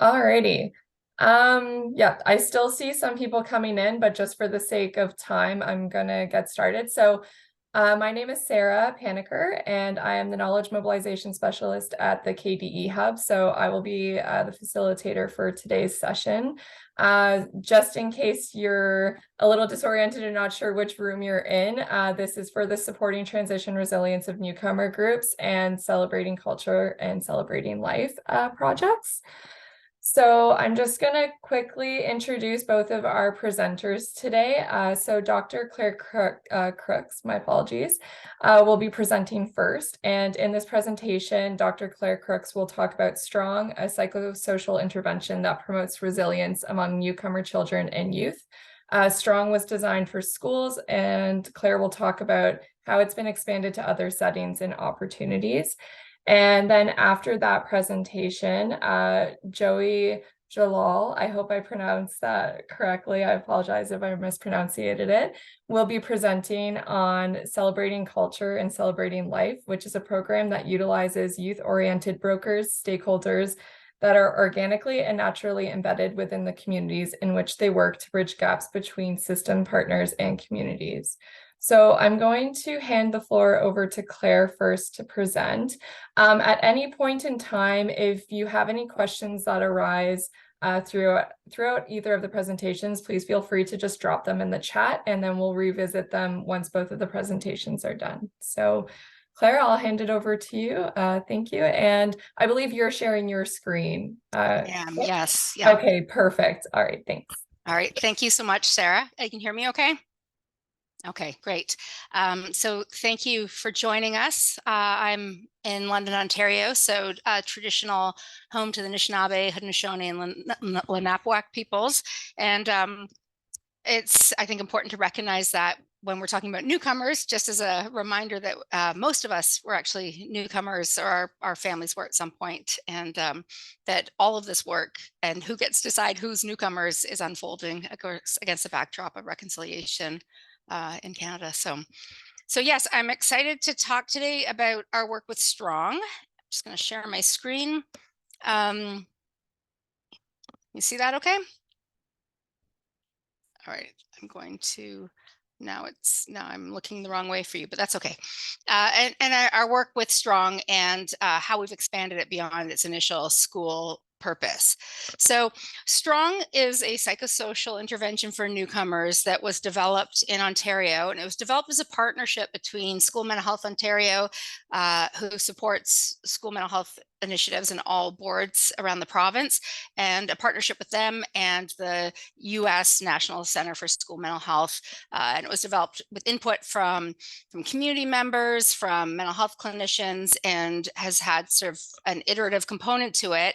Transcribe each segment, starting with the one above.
Alrighty. Yeah, I still see some people coming in, but just for the sake of time, I'm gonna get started. My name is Sarah Paniker, and I am the Knowledge Mobilization Specialist at the KDE Hub. So I will be the facilitator for today's session. Just in case you're a little disoriented and not sure which room you're in, this is for the Supporting Transition Resilience of Newcomer Groups and Celebrating Culture and Celebrating Life projects. So I'm just going to quickly introduce both of our presenters today. Dr. Claire Crooks, my apologies, will be presenting first. And in this presentation, Dr. Claire Crooks will talk about STRONG, a psychosocial intervention that promotes resilience among newcomer children and youth. STRONG was designed for schools, and Claire will talk about how it's been expanded to other settings and opportunities. And then after that presentation, Joey Jalal, I hope I pronounced that correctly. I apologize if I mispronunciated it, will be presenting on Celebrating Culture and Celebrating Life, which is a program that utilizes youth-oriented brokers, stakeholders that are organically and naturally embedded within the communities in which they work to bridge gaps between system partners and communities. So I'm going to hand the floor over to Claire first to present. At any point in time, if you have any questions that arise throughout either of the presentations, please feel free to just drop them in the chat, and then we'll revisit them once both of the presentations are done. So Claire, I'll hand it over to you. Thank you. And I believe you're sharing your screen. Yes. Yeah. Okay, perfect. All right, thanks. All right. Thank you so much, Sarah. You can hear me okay? Okay, great. So thank you for joining us. I'm in London, Ontario, so traditional home to the Anishinaabe, Haudenosaunee, and Lenape peoples. And it's, I think, important to recognize that when we're talking about newcomers, just as a reminder that most of us were actually newcomers, or our families were at some point, and that all of this work and who gets to decide who's newcomers is unfolding, of course, against the backdrop of reconciliation in Canada. So yes, I'm excited to talk today about our work with STRONG. I'm just going to share my screen. You see that okay? All right, I'm going to, now I'm looking the wrong way for you, but that's okay. And our work with STRONG and how we've expanded it beyond its initial school purpose. So STRONG is a psychosocial intervention for newcomers that was developed in Ontario, and it was developed as a partnership between School Mental Health Ontario, who supports school mental health initiatives in all boards around the province, and a partnership with them and the US National Center for School Mental Health. And it was developed with input from community members, from mental health clinicians, and has had sort of an iterative component to it.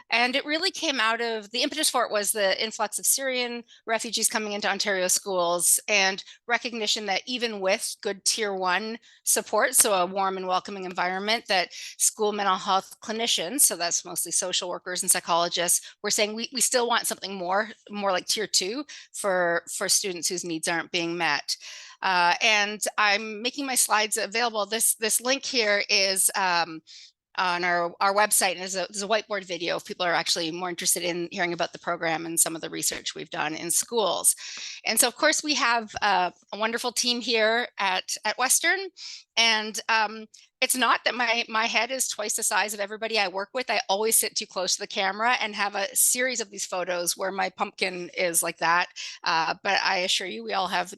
And it really came out of, the impetus for it was the influx of Syrian refugees coming into Ontario schools, and recognition that even with good tier 1 support, so a warm and welcoming environment, that school mental health clinicians, so that's mostly social workers and psychologists, were saying we still want something more like tier 2 for students whose needs aren't being met. And I'm making my slides available. This link here is on our website, and there's a whiteboard video if people are actually more interested in hearing about the program and some of the research we've done in schools. And so, of course, we have a wonderful team here at Western, and it's not that my head is twice the size of everybody I work with. I always sit too close to the camera and have a series of these photos where my pumpkin is like that. But I assure you, we all have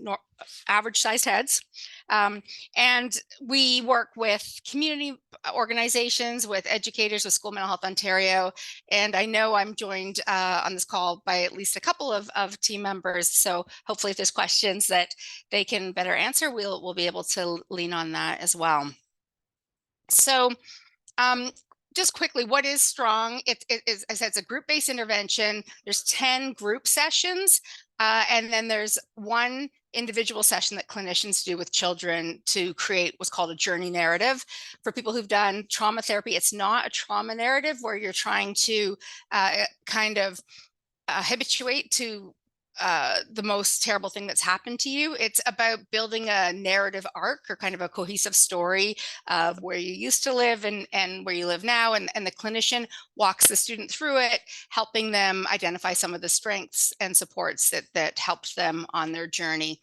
average sized heads. And we work with community organizations, with educators, with School Mental Health Ontario. And I know I'm joined on this call by at least a couple of team members. So hopefully if there's questions that they can better answer, we'll be able to lean on that as well. So just quickly, what is STRONG? It is, as I said, it's a group-based intervention. There's 10 group sessions, and then there's one individual session that clinicians do with children to create what's called a journey narrative. For people who've done trauma therapy, it's not a trauma narrative where you're trying to kind of habituate to the most terrible thing that's happened to you. It's about building a narrative arc or kind of a cohesive story of where you used to live and where you live now. And the clinician walks the student through it, helping them identify some of the strengths and supports that helped them on their journey.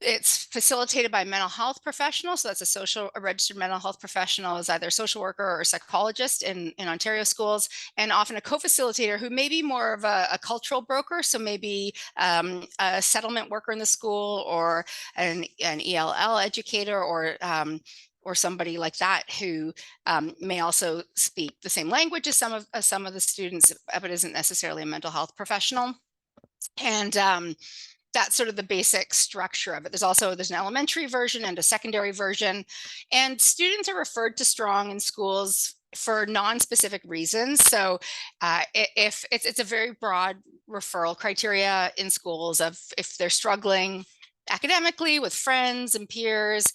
It's facilitated by mental health professionals. So that's a registered mental health professional is either a social worker or psychologist in Ontario schools, and often a co-facilitator who may be more of a cultural broker. So maybe a settlement worker in the school, or an ELL educator, or somebody like that who may also speak the same language as some of the students, but isn't necessarily a mental health professional. And that's sort of the basic structure of it. There's an elementary version and a secondary version, and students are referred to Strong in schools for non-specific reasons. So if it's a very broad referral criteria in schools of if they're struggling academically, with friends and peers,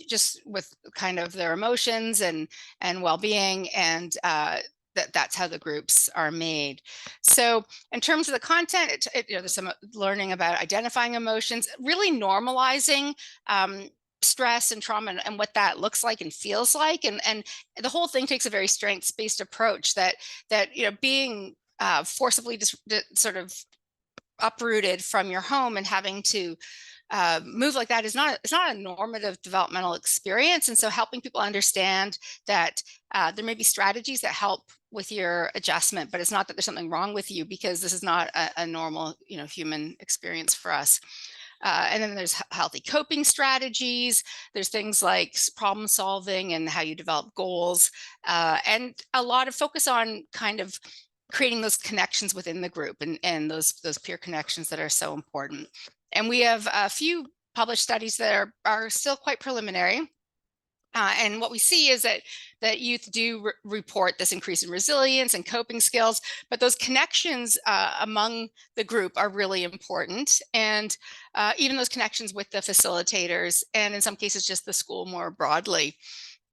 just with kind of their emotions and well-being, and that's how the groups are made. So in terms of the content, there's some learning about identifying emotions, really normalizing stress and trauma, and what that looks like and feels like. And the whole thing takes a very strengths-based approach that being forcibly sort of uprooted from your home and having to move like that it's not a normative developmental experience. And so helping people understand that there may be strategies that help with your adjustment, but it's not that there's something wrong with you, because this is not a normal human experience for us. And then there's healthy coping strategies. There's things like problem solving and how you develop goals, and a lot of focus on kind of creating those connections within the group, and those peer connections that are so important. And we have a few published studies that are still quite preliminary. And what we see is that youth do report this increase in resilience and coping skills, but those connections among the group are really important. And even those connections with the facilitators, and in some cases just the school more broadly.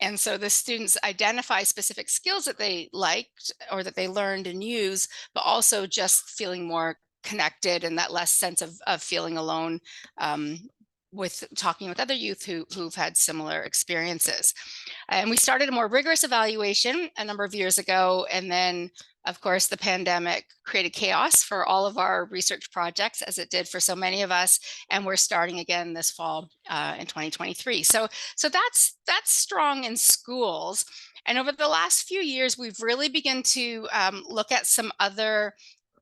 And so the students identify specific skills that they liked or that they learned and use, but also just feeling more connected, and that less sense of feeling alone with talking with other youth who've had similar experiences. And we started a more rigorous evaluation a number of years ago. And then, of course, the pandemic created chaos for all of our research projects, as it did for so many of us. And we're starting again this fall in 2023. So that's Strong in schools. And over the last few years, we've really begun to look at some other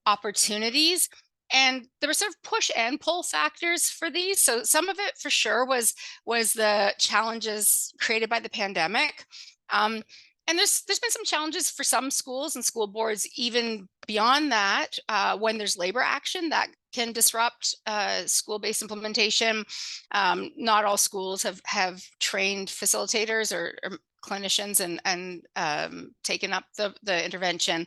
opportunities. And there were sort of push and pull factors for these. So some of it for sure was the challenges created by the pandemic. And there's been some challenges for some schools and school boards, even beyond that, when there's labor action that can disrupt school-based implementation. Not all schools have trained facilitators or clinicians and taken up the intervention.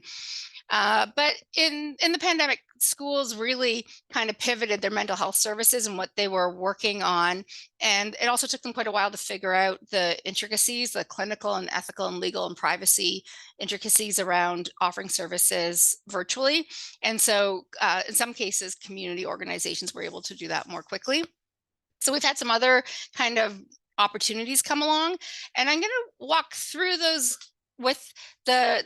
But in the pandemic, schools really kind of pivoted their mental health services and what they were working on. And it also took them quite a while to figure out the intricacies, the clinical and ethical and legal and privacy intricacies around offering services virtually. And so in some cases, community organizations were able to do that more quickly. So we've had some other kind of opportunities come along, and I'm going to walk through those with the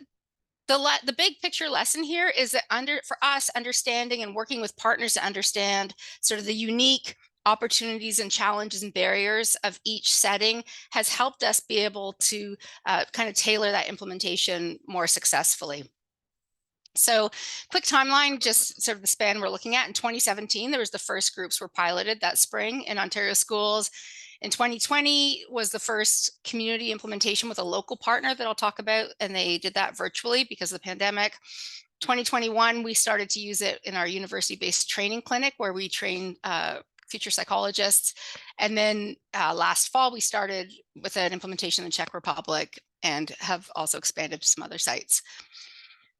big picture lesson here is that for us, understanding and working with partners to understand sort of the unique opportunities and challenges and barriers of each setting has helped us be able to kind of tailor that implementation more successfully. So quick timeline, just sort of the span we're looking at. In 2017, there was the first groups were piloted that spring in Ontario schools. In 2020 was the first community implementation with a local partner that I'll talk about, and they did that virtually because of the pandemic. 2021, we started to use it in our university-based training clinic where we train future psychologists. And then last fall, we started with an implementation in the Czech Republic and have also expanded to some other sites.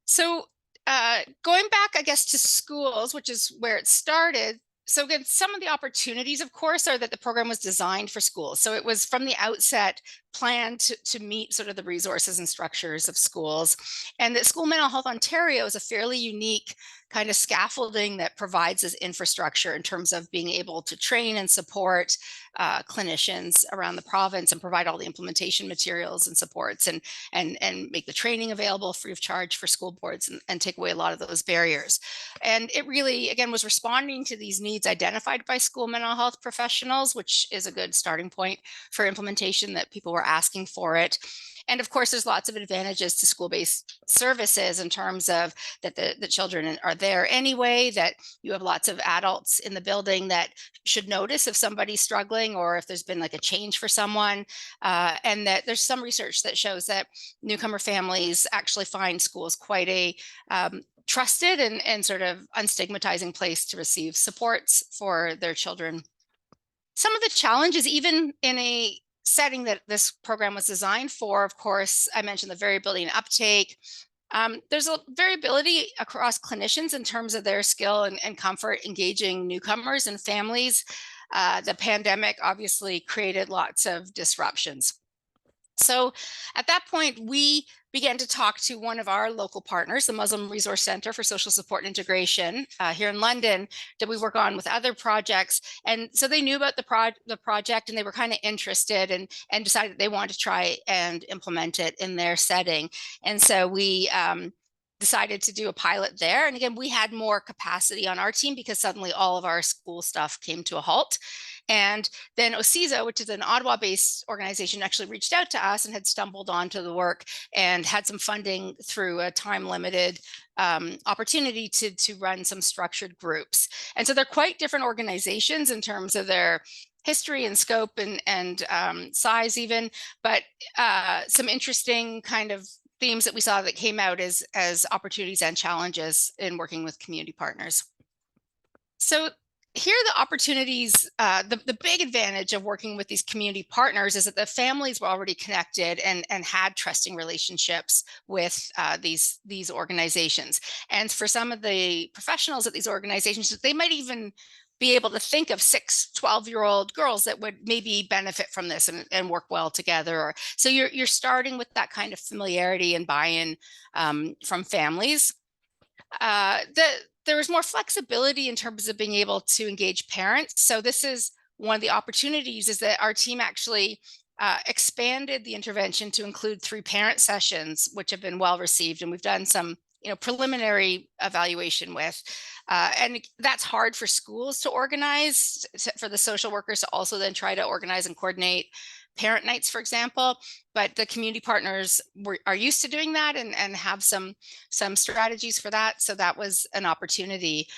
So going back, I guess, to schools, which is where it started. So again, some of the opportunities, of course, are that the program was designed for schools. So it was from the outset plan to meet sort of the resources and structures of schools. And that School Mental Health Ontario is a fairly unique kind of scaffolding that provides this infrastructure in terms of being able to train and support clinicians around the province and provide all the implementation materials and supports and make the training available free of charge for school boards and take away a lot of those barriers. And it really, again, was responding to these needs identified by school mental health professionals, which is a good starting point for implementation, that people were asking for it. And of course, there's lots of advantages to school-based services in terms of that the children are there anyway, that you have lots of adults in the building that should notice if somebody's struggling or if there's been like a change for someone, and that there's some research that shows that newcomer families actually find schools quite a trusted and sort of unstigmatizing place to receive supports for their children. Some of the challenges, even in a setting that this program was designed for, of course, I mentioned the variability in uptake. There's a variability across clinicians in terms of their skill and comfort engaging newcomers and families. The pandemic obviously created lots of disruptions. So at that point, we began to talk to one of our local partners, the Muslim Resource Center for Social Support and Integration here in London, that we work on with other projects. And so they knew about the project and they were kind of interested and decided they wanted to try and implement it in their setting. And so we decided to do a pilot there. And again, we had more capacity on our team because suddenly all of our school stuff came to a halt. And then OCESA, which is an Ottawa-based organization, actually reached out to us and had stumbled onto the work and had some funding through a time-limited opportunity to run some structured groups. And so they're quite different organizations in terms of their history and scope and size even, but some interesting kind of themes that we saw that came out as opportunities and challenges in working with community partners. So here are the opportunities. The big advantage of working with these community partners is that the families were already connected and had trusting relationships with these organizations. And for some of the professionals at these organizations, they might even be able to think of 6, 12-year-old girls that would maybe benefit from this and work well together. So you're starting with that kind of familiarity and buy-in from families. There was more flexibility in terms of being able to engage parents. So this is one of the opportunities, is that our team actually expanded the intervention to include 3 parent sessions, which have been well received. And we've done some preliminary evaluation with. And that's hard for schools to organize, for the social workers to also then try to organize and coordinate parent nights, for example. But the community partners are used to doing that and have some strategies for that. So that was an opportunity.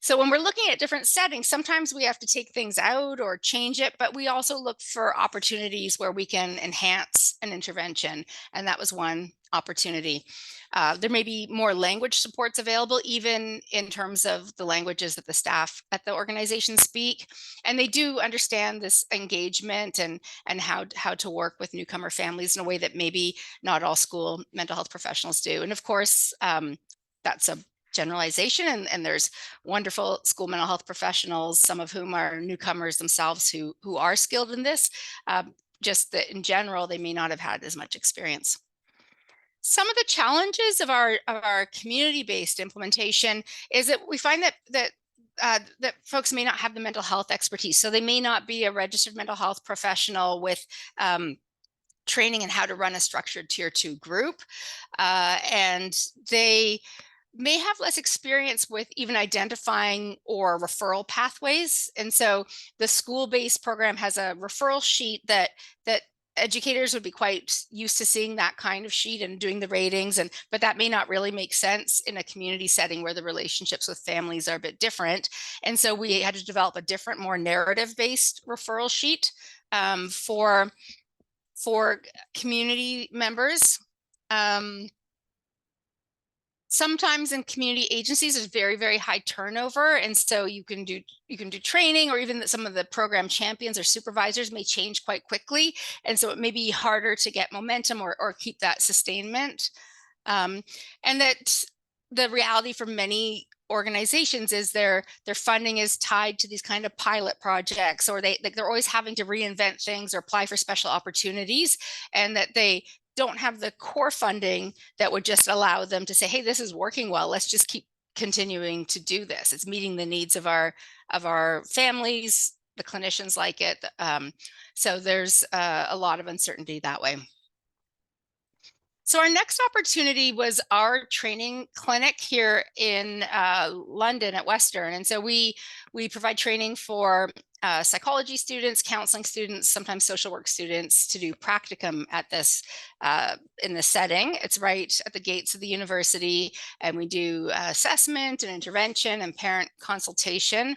So when we're looking at different settings, sometimes we have to take things out or change it, but we also look for opportunities where we can enhance an intervention. And that was one opportunity. There may be more language supports available, even in terms of the languages that the staff at the organization speak. And they do understand this engagement and how to work with newcomer families in a way that maybe not all school mental health professionals do. And of course, that's a generalization, and there's wonderful school mental health professionals, some of whom are newcomers themselves who are skilled in this, just that in general, they may not have had as much experience. Some of the challenges of our community-based implementation is that we find that folks may not have the mental health expertise. So they may not be a registered mental health professional with training in how to run a structured tier 2 group. And they may have less experience with even identifying or referral pathways. And so the school-based program has a referral sheet that educators would be quite used to seeing, that kind of sheet and doing the ratings, but that may not really make sense in a community setting where the relationships with families are a bit different. And so we had to develop a different, more narrative-based referral sheet for community members. Sometimes in community agencies, there's very, very high turnover. And so you can do training, or even that some of the program champions or supervisors may change quite quickly. And so it may be harder to get momentum or keep that sustainment. And that the reality for many organizations is their funding is tied to these kind of pilot projects, or they're always having to reinvent things or apply for special opportunities, and that they don't have the core funding that would just allow them to say, hey, this is working well, let's just keep continuing to do this. It's meeting the needs of our families, the clinicians like it. So there's a lot of uncertainty that way. So our next opportunity was our training clinic here in London at Western. And so we provide training for psychology students, counseling students, sometimes social work students to do practicum at this in this setting. It's right at the gates of the university, and we do assessment and intervention and parent consultation.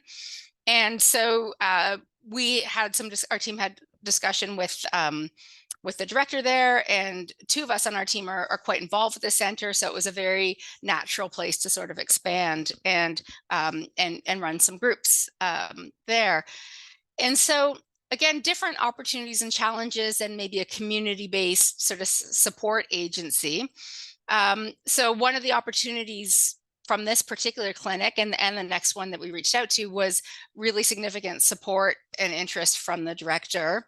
And so we had our team had discussion with the director there, and two of us on our team are quite involved with the center. So it was a very natural place to sort of expand and run some groups there. And so again, different opportunities and challenges, and maybe a community-based sort of support agency. So one of the opportunities from this particular clinic and the next one that we reached out to was really significant support and interest from the director.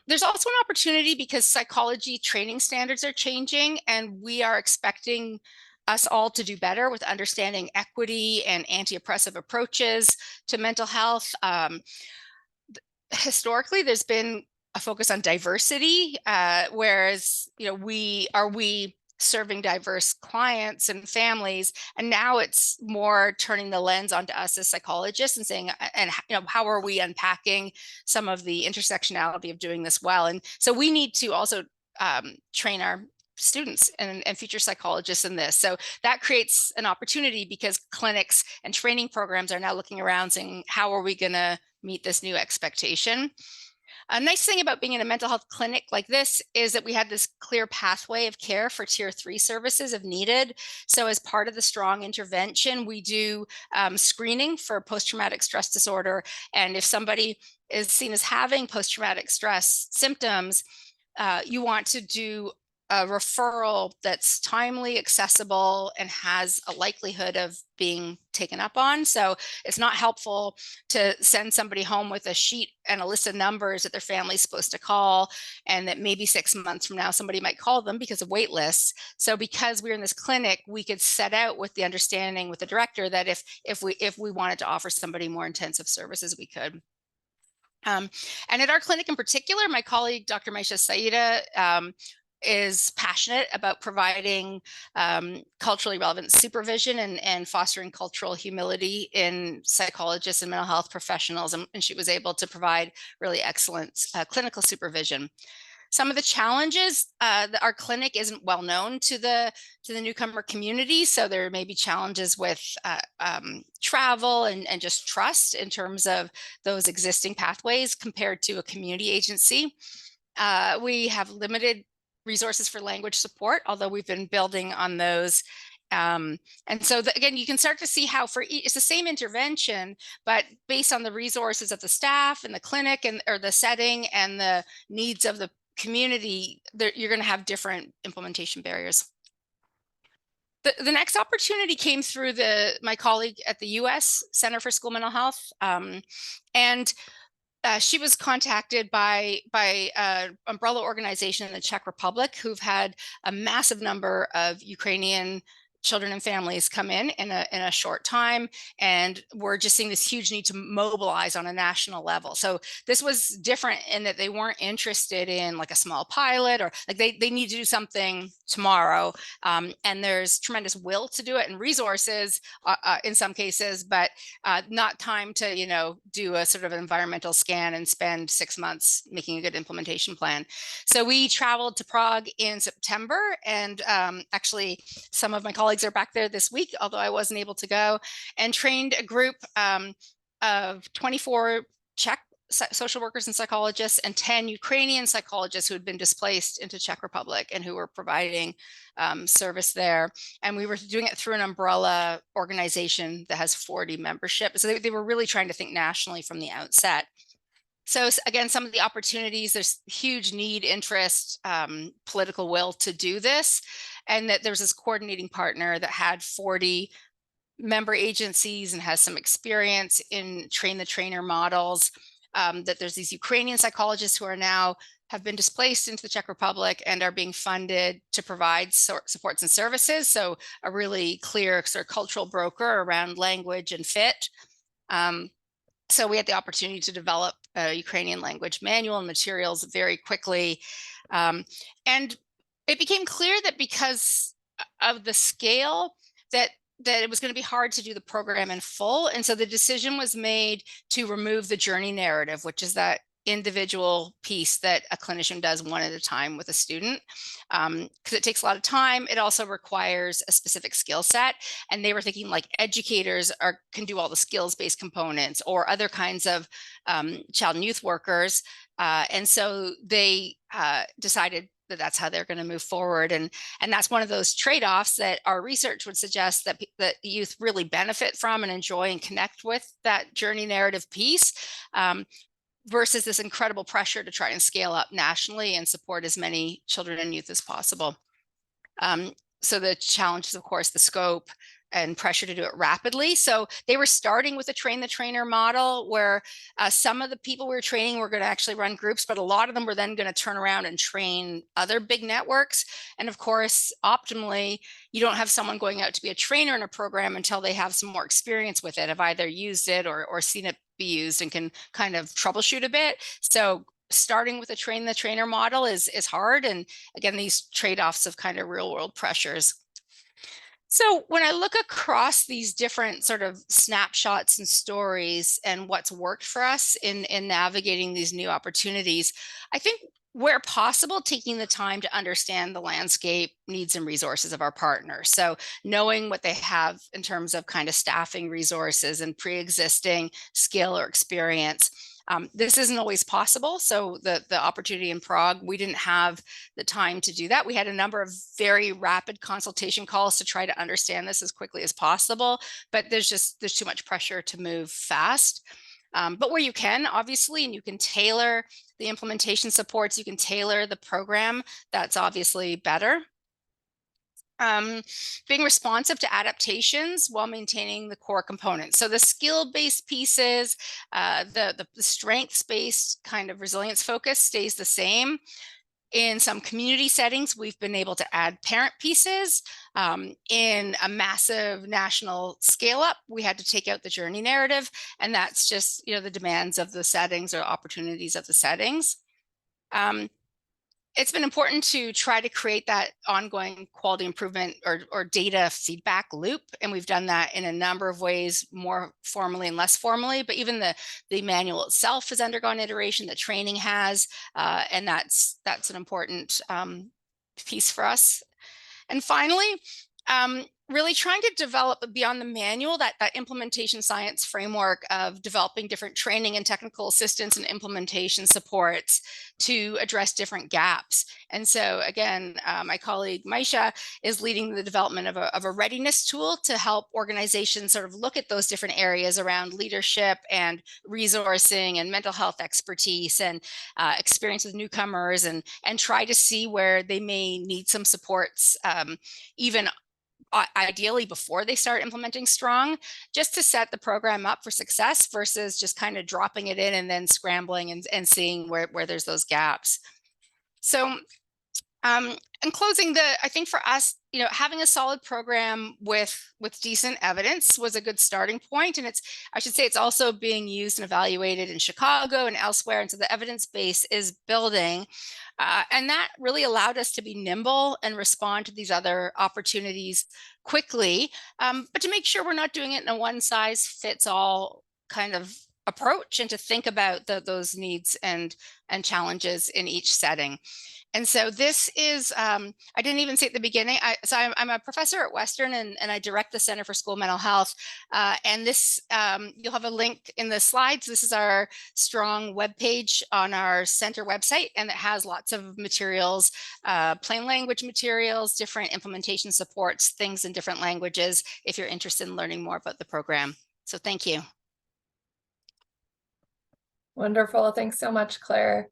There's also an opportunity because psychology training standards are changing, and we are expecting us all to do better with understanding equity and anti-oppressive approaches to mental health. Historically, there's been a focus on diversity, whereas we serving diverse clients and families, and now it's more turning the lens onto us as psychologists and saying, and how are we unpacking some of the intersectionality of doing this well. And so we need to also train our students and future psychologists in this. So that creates an opportunity because clinics and training programs are now looking around saying, how are we going to meet this new expectation? A nice thing about being in a mental health clinic like this is that we had this clear pathway of care for tier 3 services if needed. So as part of the strong intervention, we do screening for post-traumatic stress disorder. And if somebody is seen as having post-traumatic stress symptoms, you want to do a referral that's timely, accessible, and has a likelihood of being taken up on. So it's not helpful to send somebody home with a sheet and a list of numbers that their family's supposed to call, and that maybe 6 months from now somebody might call them because of wait lists. So because we're in this clinic, we could set out with the understanding with the director that if we wanted to offer somebody more intensive services, we could. And at our clinic in particular, my colleague, Dr. Maisha Saida, is passionate about providing culturally relevant supervision and fostering cultural humility in psychologists and mental health professionals. And she was able to provide really excellent clinical supervision. Some of the challenges, our clinic isn't well known to the newcomer community, so there may be challenges with travel and just trust in terms of those existing pathways compared to a community agency. We have limited resources for language support, although we've been building on those. And so again, you can start to see how it's the same intervention, but based on the resources of the staff and the clinic or the setting and the needs of the community, you're going to have different implementation barriers. The next opportunity came through my colleague at the US Center for School Mental Health. And she was contacted by an umbrella organization in the Czech Republic who've had a massive number of Ukrainian children and families come in a short time, and we're just seeing this huge need to mobilize on a national level. So this was different in that they weren't interested in like a small pilot, or like they need to do something tomorrow, and there's tremendous will to do it and resources in some cases, but not time to do a sort of environmental scan and spend 6 months making a good implementation plan. So we traveled to Prague in September, and actually some of my colleagues are back there this week, although I wasn't able to go, and trained a group of 24 Czech social workers and psychologists and 10 Ukrainian psychologists who had been displaced into Czech Republic and who were providing service there. And we were doing it through an umbrella organization that has 40 membership. So they were really trying to think nationally from the outset. So again, some of the opportunities, there's huge need, interest, political will to do this. and that there's this coordinating partner that had 40 member agencies and has some experience in train the trainer models. That there's these Ukrainian psychologists who are now have been displaced into the Czech Republic and are being funded to provide supports and services. So a really clear sort of cultural broker around language and fit. So we had the opportunity to develop a Ukrainian language manual and materials very quickly. And it became clear that because of the scale that it was going to be hard to do the program in full. And so the decision was made to remove the journey narrative, which is that individual piece that a clinician does one at a time with a student, because it takes a lot of time. It also requires a specific skill set. And they were thinking like educators can do all the skills-based components, or other kinds of child and youth workers. And so they decided that that's how they're going to move forward. And that's one of those trade-offs that our research would suggest that youth really benefit from and enjoy and connect with that journey narrative piece, versus this incredible pressure to try and scale up nationally and support as many children and youth as possible. So the challenge is, of course, the scope and pressure to do it rapidly. So they were starting with a train the trainer model where some of the people we were training were going to actually run groups, but a lot of them were then going to turn around and train other big networks. And of course, optimally, you don't have someone going out to be a trainer in a program until they have some more experience with it, have either used it or seen it be used and can kind of troubleshoot a bit. So starting with a train the trainer model is hard. And again, these trade-offs of kind of real world pressures. So when I look across these different sort of snapshots and stories and what's worked for us in navigating these new opportunities, I think where possible, taking the time to understand the landscape, needs, and resources of our partners. So knowing what they have in terms of kind of staffing resources and pre-existing skill or experience. This isn't always possible. So the opportunity in Prague, we didn't have the time to do that. We had a number of very rapid consultation calls to try to understand this as quickly as possible, but there's too much pressure to move fast. But where you can, obviously, and you can tailor the implementation supports, you can tailor the program, that's obviously better. Being responsive to adaptations while maintaining the core components. So the skill-based pieces, the strengths-based kind of resilience focus stays the same. In some community settings, we've been able to add parent pieces. In a massive national scale up, we had to take out the journey narrative, and that's just, the demands of the settings or opportunities of the settings. It's been important to try to create that ongoing quality improvement or data feedback loop. And we've done that in a number of ways, more formally and less formally, but even the manual itself has undergone iteration, the training has, and that's an important piece for us. And finally, really trying to develop beyond the manual, that implementation science framework of developing different training and technical assistance and implementation supports to address different gaps. And so again, my colleague Maisha is leading the development of a readiness tool to help organizations sort of look at those different areas around leadership and resourcing and mental health expertise and experience with newcomers, and try to see where they may need some supports, even ideally before they start implementing strong, just to set the program up for success versus just kind of dropping it in and then scrambling and seeing where there's those gaps. So in closing, I think for us, having a solid program with decent evidence was a good starting point. And I should say it's also being used and evaluated in Chicago and elsewhere. And so the evidence base is building. And that really allowed us to be nimble and respond to these other opportunities quickly, but to make sure we're not doing it in a one size fits all kind of approach, and to think about those needs and challenges in each setting. And so this is, I didn't even say at the beginning, I'm a professor at Western, and I direct the Center for School Mental Health. And this, you'll have a link in the slides. This is our strong webpage on our center website, and it has lots of materials, plain language materials, different implementation supports, things in different languages, if you're interested in learning more about the program. So thank you. Wonderful. Thanks so much, Claire.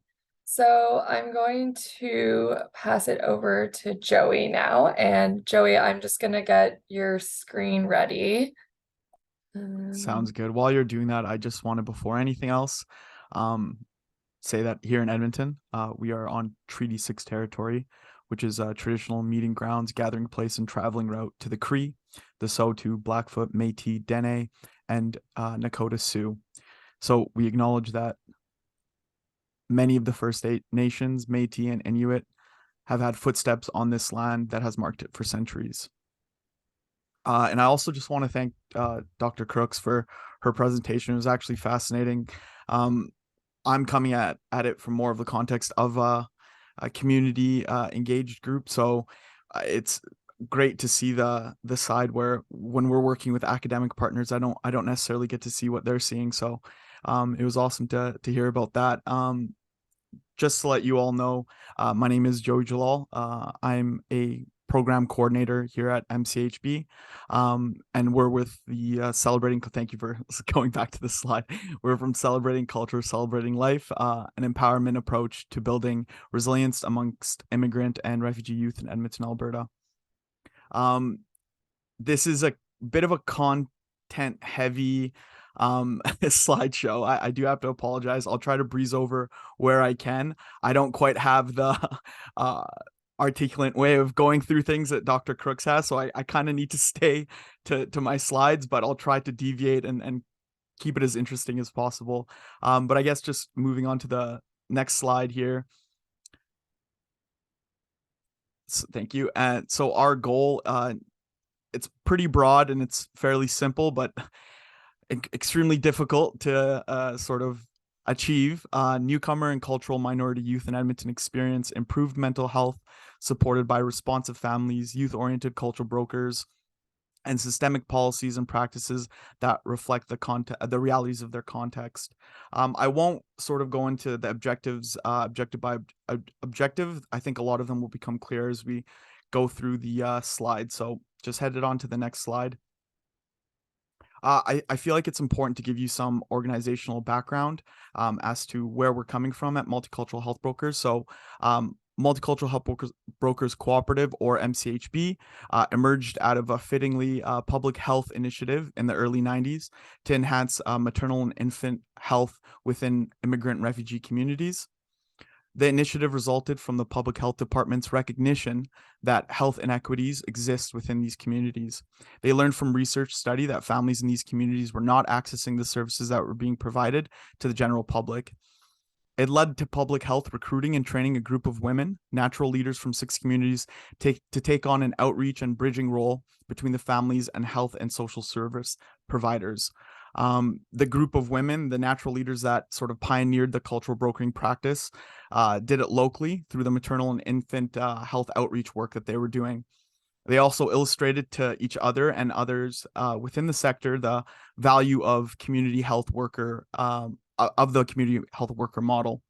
So I'm going to pass it over to Joey now. And Joey, I'm just gonna get your screen ready. Sounds Um, good. While you're doing that, I just wanted, before anything else, um, say that here in Edmonton, we are on Treaty 6 territory, which is a traditional meeting grounds, gathering place, and traveling route to the Cree, the Saulteaux, Blackfoot, Métis, Dene, and Nakota Sioux. So we acknowledge that many of the First Nations, Métis, and Inuit have had footsteps on this land that has marked it for centuries. And I also just want to thank Dr. Crooks for her presentation. It was actually fascinating. Um, I'm coming at it from more of the context of a community engaged group, so it's great to see the side where when we're working with academic partners, I don't necessarily get to see what they're seeing. So it was awesome to hear about that. Just to let you all know, my name is Joey Jalal. I'm a program coordinator here at MCHB, and we're with the Celebrating. Thank you for going back to the slide. We're from Celebrating Culture, Celebrating Life, an empowerment approach to building resilience amongst immigrant and refugee youth in Edmonton, Alberta. Um, this is a bit of a content heavy slideshow. I do have to apologize. I'll try to breeze over where I can. I don't quite have the uh articulate way of going through things that Dr. Crooks has, so I kind of need to stay to my slides, but I'll try to deviate and keep it as interesting as possible. But I guess just moving on to the next slide here. So, thank you. And so our goal, it's pretty broad and it's fairly simple, but extremely difficult to sort of achieve. Newcomer and cultural minority youth in Edmonton experience improved mental health supported by responsive families, youth-oriented cultural brokers, and systemic policies and practices that reflect the realities of their context. I won't sort of go into the objectives, objective by objective. I think a lot of them will become clear as we go through the slide. So just headed on to the next slide. I feel like it's important to give you some organizational background as to where we're coming from at Multicultural Health Brokers. So, Multicultural Health Brokers Cooperative, or MCHB, emerged out of a fittingly public health initiative in the early 90s to enhance maternal and infant health within immigrant refugee communities. The initiative resulted from the public health department's recognition that health inequities exist within these communities. They learned from research study that families in these communities were not accessing the services that were being provided to the general public. It led to public health recruiting and training a group of women, natural leaders from 6 communities, to take on an outreach and bridging role between the families and health and social service providers. The group of women, the natural leaders that sort of pioneered the cultural brokering practice, did it locally through the maternal and infant health outreach work that they were doing. They also illustrated to each other and others within the sector the value of community health worker of the community health worker model.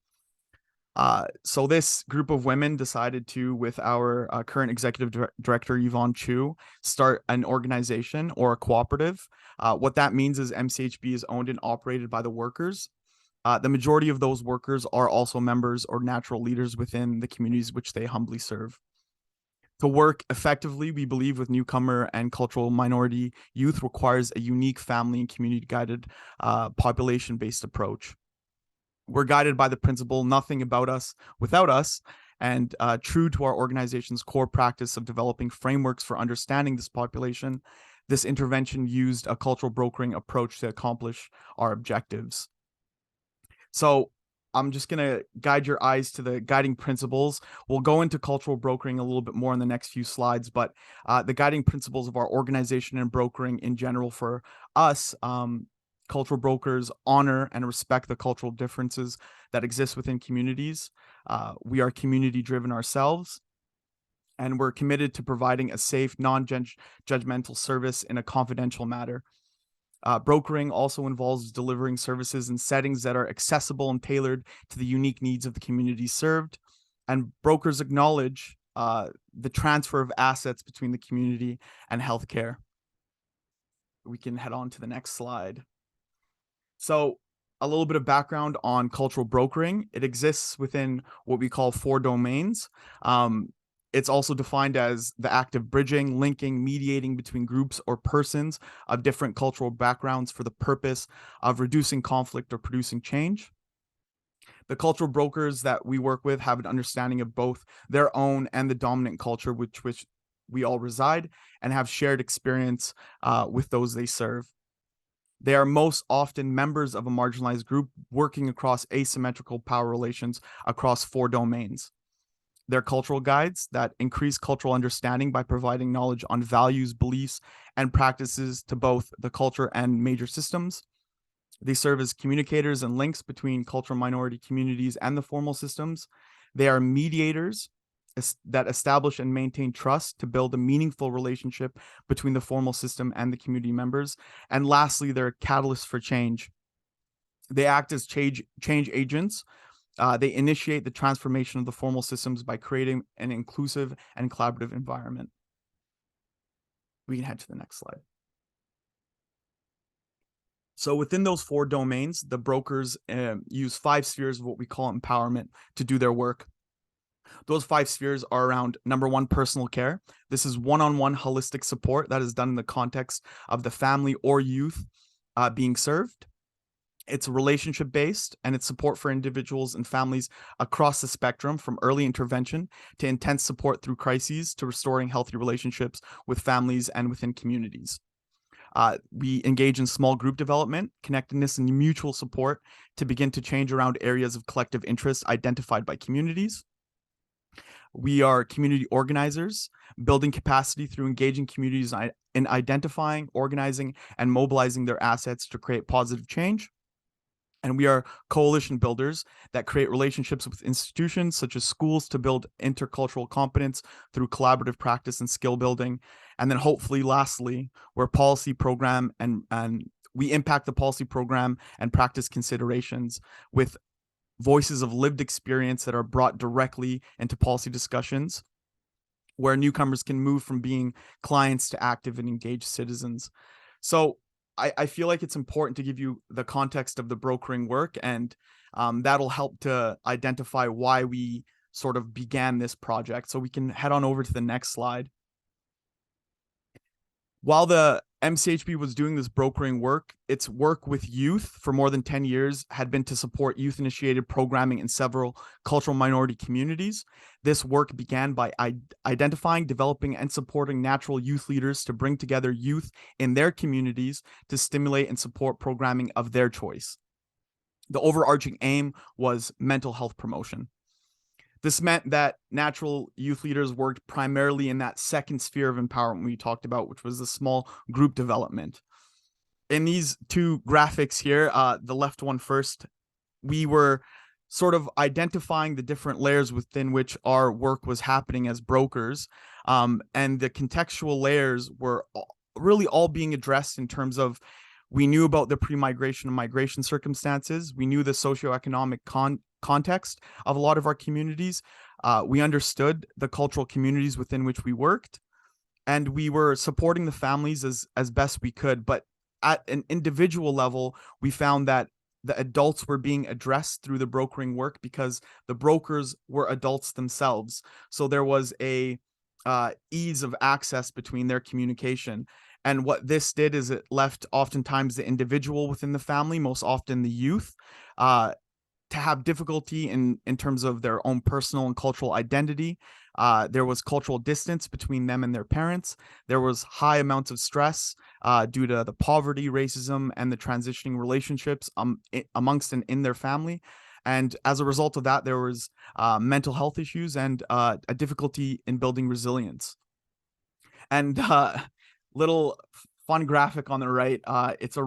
So this group of women decided to, with our current executive director, Yvonne Chu, start an organization or a cooperative. What that means is MCHB is owned and operated by the workers. The majority of those workers are also members or natural leaders within the communities which they humbly serve. To work effectively, we believe, with newcomer and cultural minority youth requires a unique family and community guided population-based approach. We're guided by the principle, nothing about us without us, and true to our organization's core practice of developing frameworks for understanding this population, this intervention used a cultural brokering approach to accomplish our objectives. So I'm just going to guide your eyes to the guiding principles. We'll go into cultural brokering a little bit more in the next few slides, but the guiding principles of our organization and brokering in general for us, cultural brokers honor and respect the cultural differences that exist within communities. We are community driven ourselves, and we're committed to providing a safe, non-judgmental service in a confidential manner. Brokering also involves delivering services in settings that are accessible and tailored to the unique needs of the community served. And brokers acknowledge the transfer of assets between the community and healthcare. We can head on to the next slide. So a little bit of background on cultural brokering. It exists within what we call 4 domains. It's also defined as the act of bridging, linking, mediating between groups or persons of different cultural backgrounds for the purpose of reducing conflict or producing change. The cultural brokers that we work with have an understanding of both their own and the dominant culture which we all reside, and have shared experience with those they serve. They are most often members of a marginalized group working across asymmetrical power relations across 4 domains. They're cultural guides that increase cultural understanding by providing knowledge on values, beliefs, and practices to both the culture and major systems. They serve as communicators and links between cultural minority communities and the formal systems. They are mediators that establish and maintain trust to build a meaningful relationship between the formal system and the community members. And lastly, they're catalysts for change. They act as change agents. They initiate the transformation of the formal systems by creating an inclusive and collaborative environment. We can head to the next slide. So within those 4 domains, the brokers use 5 spheres of what we call empowerment to do their work. Those 5 spheres are around, number 1, personal care. This is one-on-one holistic support that is done in the context of the family or youth being served. It's relationship-based, and it's support for individuals and families across the spectrum, from early intervention to intense support through crises to restoring healthy relationships with families and within communities. We engage in small group development, connectedness, and mutual support to begin to change around areas of collective interest identified by communities. We are community organizers, building capacity through engaging communities in identifying, organizing, and mobilizing their assets to create positive change. And we are coalition builders that create relationships with institutions such as schools to build intercultural competence through collaborative practice and skill building. And then hopefully, lastly, we're policy program and we impact the policy program and practice considerations with voices of lived experience that are brought directly into policy discussions, where newcomers can move from being clients to active and engaged citizens. So I feel like it's important to give you the context of the brokering work, and that'll help to identify why we sort of began this project. So we can head on over to the next slide. While the MCHB was doing this brokering work, its work with youth for more than 10 years had been to support youth-initiated programming in several cultural minority communities. This work began by identifying, developing, and supporting natural youth leaders to bring together youth in their communities to stimulate and support programming of their choice. The overarching aim was mental health promotion. This meant that natural youth leaders worked primarily in that second sphere of empowerment we talked about, which was the small group development. In these 2 graphics here, the left one first, we were sort of identifying the different layers within which our work was happening as brokers. And the contextual layers were really all being addressed in terms of, we knew about the pre-migration and migration circumstances. We knew the socioeconomic context of a lot of our communities. We understood the cultural communities within which we worked, and we were supporting the families as best we could. But at an individual level, we found that the adults were being addressed through the brokering work because the brokers were adults themselves. So there was a ease of access between their communication. And what this did is it left oftentimes the individual within the family, most often the youth, to have difficulty in terms of their own personal and cultural identity. There was cultural distance between them and their parents. There was high amounts of stress due to the poverty, racism, and the transitioning relationships amongst and in their family. And as a result of that, there was mental health issues and a difficulty in building resilience. And little fun graphic on the right. It's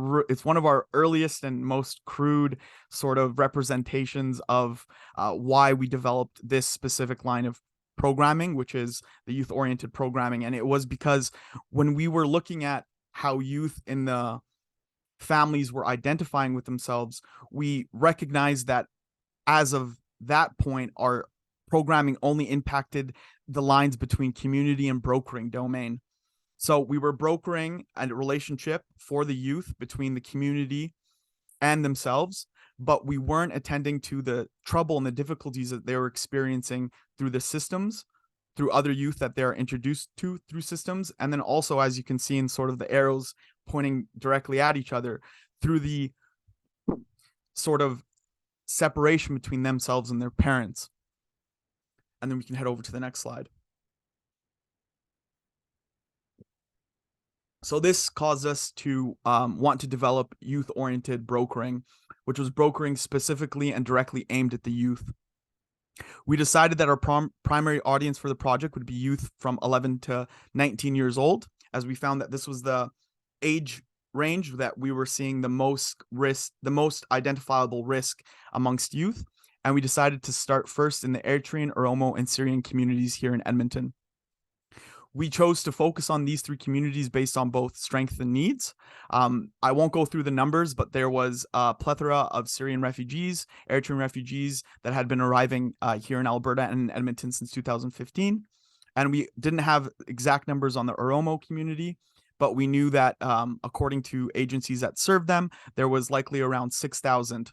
one of our earliest and most crude sort of representations of why we developed this specific line of programming, which is the youth-oriented programming. And it was because when we were looking at how youth in the families were identifying with themselves, we recognized that as of that point, our programming only impacted the lines between community and brokering domain. So we were brokering a relationship for the youth between the community and themselves, but we weren't attending to the trouble and the difficulties that they were experiencing through the systems, through other youth that they're introduced to through systems. And then also, as you can see in sort of the arrows pointing directly at each other, through the sort of separation between themselves and their parents. And then we can head over to the next slide. So this caused us to want to develop youth-oriented brokering, which was brokering specifically and directly aimed at the youth. We decided that our primary audience for the project would be youth from 11 to 19 years old, as we found that this was the age range that we were seeing the most risk, the most identifiable risk amongst youth. And we decided to start first in the Eritrean, Oromo, and Syrian communities here in Edmonton. We chose to focus on these 3 communities based on both strength and needs. I won't go through the numbers, but there was a plethora of Syrian refugees, Eritrean refugees that had been arriving here in Alberta and in Edmonton since 2015. And we didn't have exact numbers on the Oromo community, but we knew that according to agencies that served them, there was likely around 6,000.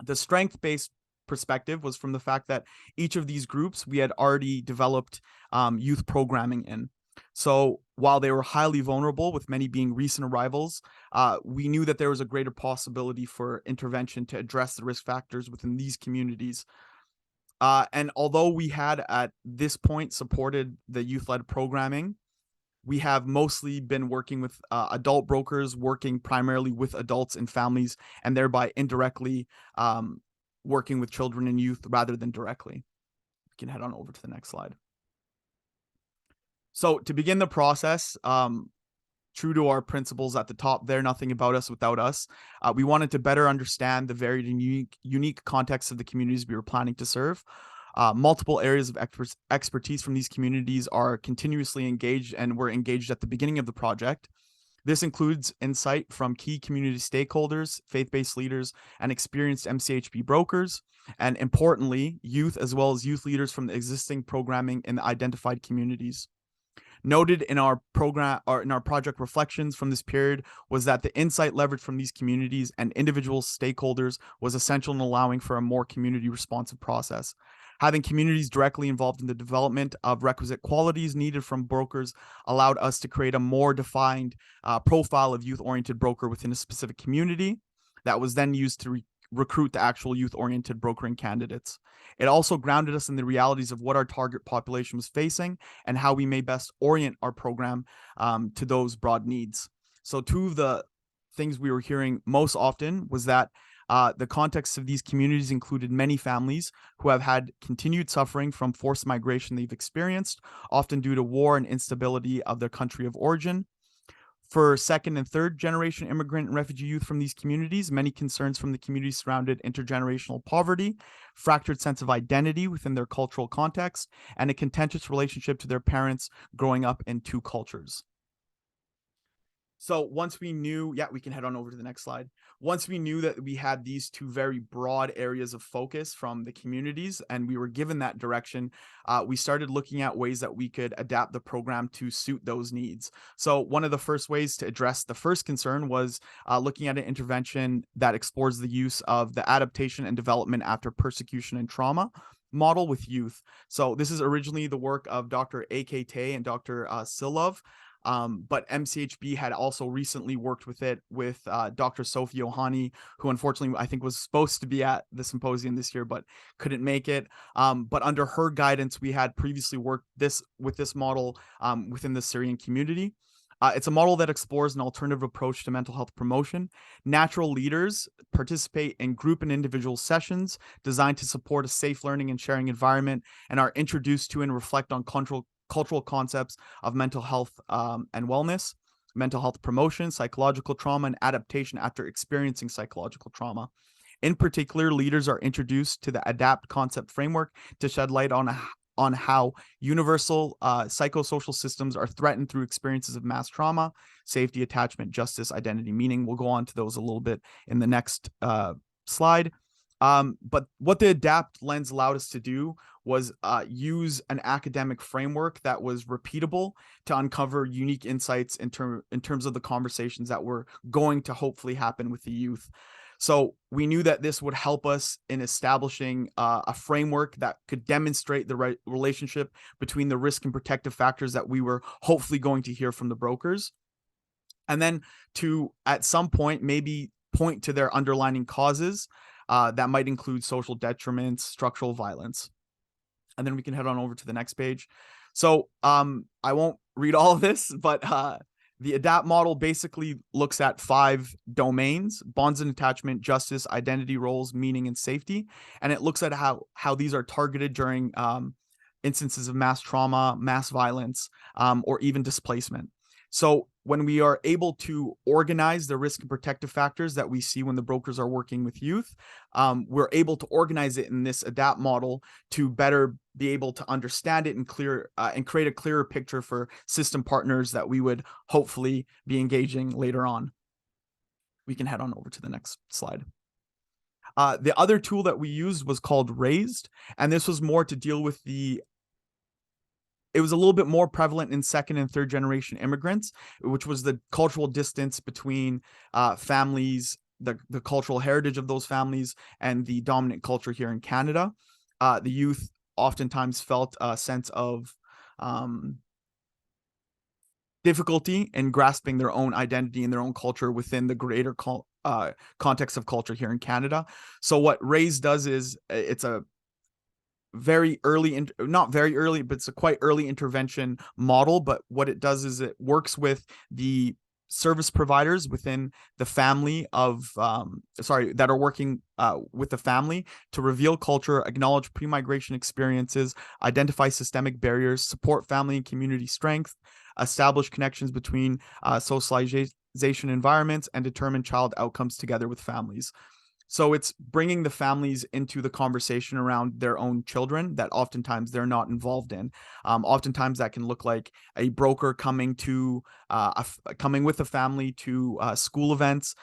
The strength-based perspective was from the fact that each of these groups we had already developed youth programming in. So while they were highly vulnerable, with many being recent arrivals, we knew that there was a greater possibility for intervention to address the risk factors within these communities. And although we had at this point supported the youth-led programming, we have mostly been working with adult brokers, working primarily with adults and families, and thereby indirectly working with children and youth rather than directly. We can head on over to the next slide. So to begin the process, true to our principles at the top there, nothing about us without us, we wanted to better understand the varied and unique context of the communities we were planning to serve. Multiple areas of expertise from these communities are continuously engaged and were engaged at the beginning of the project. This includes insight from key community stakeholders, faith-based leaders, and experienced MCHB brokers, and importantly, youth as well as youth leaders from the existing programming in the identified communities. Noted in our program or in our project reflections from this period was that the insight leveraged from these communities and individual stakeholders was essential in allowing for a more community responsive process. Having communities directly involved in the development of requisite qualities needed from brokers allowed us to create a more defined profile of youth-oriented broker within a specific community that was then used to recruit the actual youth-oriented brokering candidates. It also grounded us in the realities of what our target population was facing and how we may best orient our program to those broad needs. So 2 of the things we were hearing most often was that the context of these communities included many families who have had continued suffering from forced migration they've experienced, often due to war and instability of their country of origin. For second and third generation immigrant and refugee youth from these communities, many concerns from the community surrounded intergenerational poverty, fractured sense of identity within their cultural context, and a contentious relationship to their parents growing up in 2 cultures. So once we knew, we can head on over to the next slide. Once we knew that we had these 2 very broad areas of focus from the communities and we were given that direction, we started looking at ways that we could adapt the program to suit those needs. So one of the first ways to address the first concern was looking at an intervention that explores the use of the adaptation and development after persecution and trauma model with youth. So this is originally the work of Dr. A.K. Tay and Dr. Silov. But MCHB had also recently worked with it with Dr. Sophie Yohani, who unfortunately I think was supposed to be at the symposium this year, but couldn't make it. But under her guidance, we had previously worked with this model within the Syrian community. It's a model that explores an alternative approach to mental health promotion. Natural leaders participate in group and individual sessions designed to support a safe learning and sharing environment and are introduced to and reflect on cultural concepts of mental health and wellness, mental health promotion, psychological trauma, and adaptation after experiencing psychological trauma. In particular, leaders are introduced to the ADAPT concept framework to shed light on how universal psychosocial systems are threatened through experiences of mass trauma, safety, attachment, justice, identity, meaning. We'll go on to those a little bit in the next slide. But what the ADAPT lens allowed us to do was use an academic framework that was repeatable to uncover unique insights in terms of the conversations that were going to hopefully happen with the youth. So we knew that this would help us in establishing a framework that could demonstrate the right relationship between the risk and protective factors that we were hopefully going to hear from the brokers. And then to, at some point, maybe point to their underlying causes that might include social detriments, structural violence. And then we can head on over to the next page. So I won't read all of this, but the ADAPT model basically looks at 5 domains: bonds and attachment, justice, identity, roles, meaning, and safety. And it looks at how these are targeted during instances of mass trauma, mass violence, or even displacement. So when we are able to organize the risk and protective factors that we see when the brokers are working with youth, we're able to organize it in this ADAPT model to better be able to understand it and create a clearer picture for system partners that we would hopefully be engaging later on. We can head on over to the next slide. The other tool that we used was called Raised, and this was more to deal with it was a little bit more prevalent in second and third generation immigrants, which was the cultural distance between families, the cultural heritage of those families, and the dominant culture here in Canada. The youth oftentimes felt a sense of difficulty in grasping their own identity and their own culture within the greater context of culture here in Canada. So what Raise does is it's a very early, not very early, but it's a quite early intervention model. But what it does is it works with the service providers within the family of, that are working with the family to reveal culture, acknowledge pre-migration experiences, identify systemic barriers, support family and community strength, establish connections between socialization environments, and determine child outcomes together with families. So it's bringing the families into the conversation around their own children that oftentimes they're not involved in. Oftentimes that can look like a broker coming with a family to school events,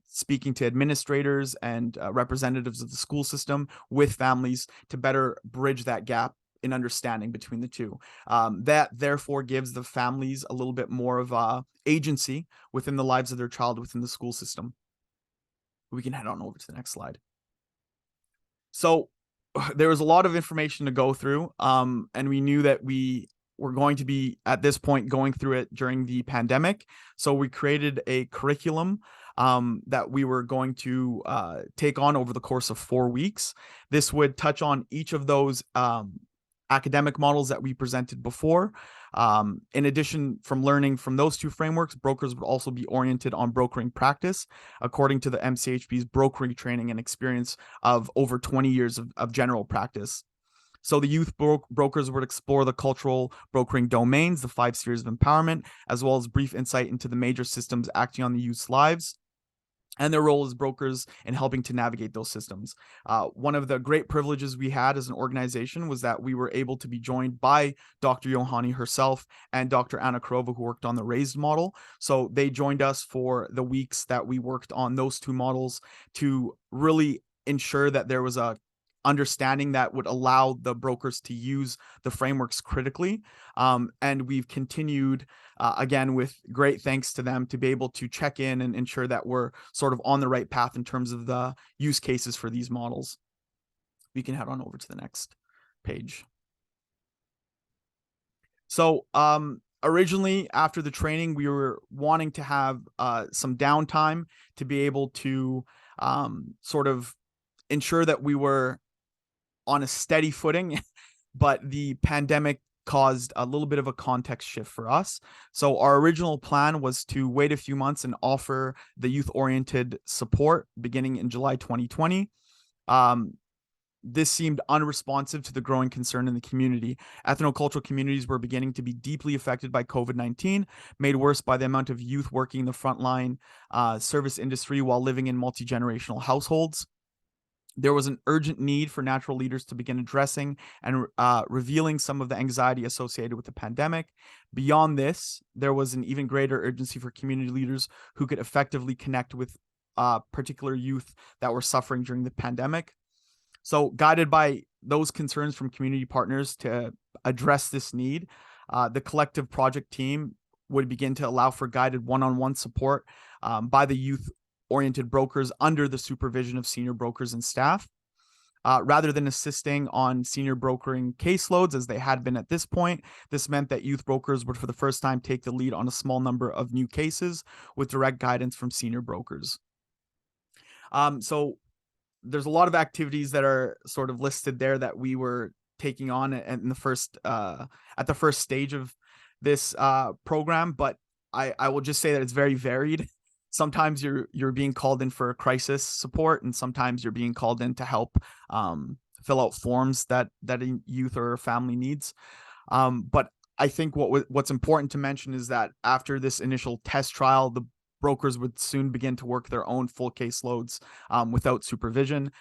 speaking to administrators and representatives of the school system with families to better bridge that gap in understanding between the two. That therefore gives the families a little bit more of agency within the lives of their child within the school system. We can head on over to the next slide. So there was a lot of information to go through, and we knew that we were going to be, at this point, going through it during the pandemic. So we created a curriculum that we were going to take on over the course of 4 weeks. This would touch on each of those academic models that we presented before. In addition, from learning from those 2 frameworks, brokers would also be oriented on brokering practice according to the MCHB's brokering training and experience of over 20 years of general practice. So the youth brokers would explore the cultural brokering domains, the 5 spheres of empowerment, as well as brief insight into the major systems acting on the youth's lives and their role as brokers in helping to navigate those systems. One of the great privileges we had as an organization was that we were able to be joined by Dr. Yohani herself and Dr. Anna Krova, who worked on the Raised model. So they joined us for the weeks that we worked on those 2 models to really ensure that there was a understanding that would allow the brokers to use the frameworks critically. And we've continued, again, with great thanks to them, to be able to check in and ensure that we're sort of on the right path in terms of the use cases for these models. We can head on over to the next page. So originally, after the training, we were wanting to have some downtime to be able to sort of ensure that we were on a steady footing, but the pandemic caused a little bit of a context shift for us. So our original plan was to wait a few months and offer the youth-oriented support beginning in July 2020. This seemed unresponsive to the growing concern in the community. Ethnocultural communities were beginning to be deeply affected by COVID-19, made worse by the amount of youth working in the frontline service industry while living in multi-generational households. There was an urgent need for natural leaders to begin addressing and revealing some of the anxiety associated with the pandemic. Beyond this, there was an even greater urgency for community leaders who could effectively connect with particular youth that were suffering during the pandemic. So, guided by those concerns from community partners to address this need, the collective project team would begin to allow for guided one-on-one support by the youth oriented brokers under the supervision of senior brokers and staff. Rather than assisting on senior brokering caseloads as they had been at this point, this meant that youth brokers would for the first time take the lead on a small number of new cases with direct guidance from senior brokers. So there's a lot of activities that are sort of listed there that we were taking on in the first at the first stage of this program, but I will just say that it's very varied. Sometimes you're being called in for crisis support, and sometimes you're being called in to help fill out forms that a youth or a family needs. But I think what's important to mention is that after this initial test trial, the brokers would soon begin to work their own full caseloads without supervision.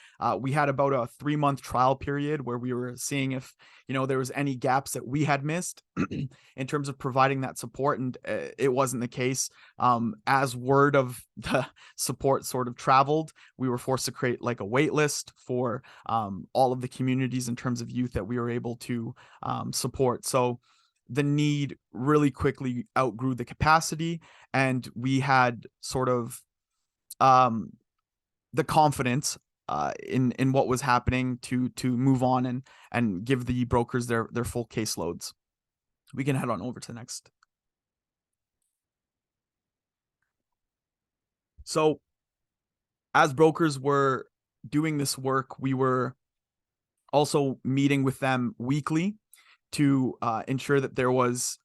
We had about a 3-month trial period where we were seeing if there was any gaps that we had missed in terms of providing that support, and it wasn't the case. As word of the support sort of traveled, we were forced to create like a wait list for all of the communities in terms of youth that we were able to support. So the need really quickly outgrew the capacity, and we had sort of the confidence in what was happening to move on and give the brokers their full caseloads. We can head on over to the next. So as brokers were doing this work, we were also meeting with them weekly to ensure that there was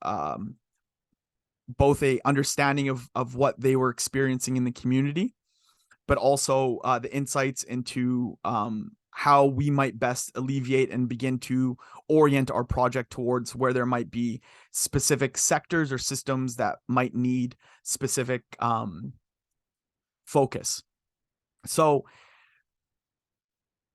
both a understanding of what they were experiencing in the community, but also the insights into how we might best alleviate and begin to orient our project towards where there might be specific sectors or systems that might need specific focus. So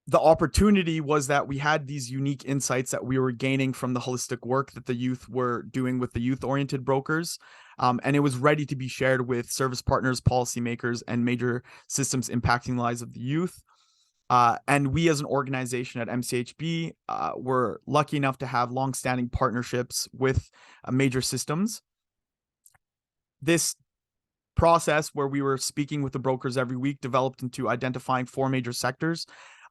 the opportunity was that we had these unique insights that we were gaining from the holistic work that the youth were doing with the youth-oriented brokers. And it was ready to be shared with service partners, policymakers, and major systems impacting the lives of the youth. And we as an organization at MCHB were lucky enough to have longstanding partnerships with major systems. This process where we were speaking with the brokers every week developed into identifying 4 major sectors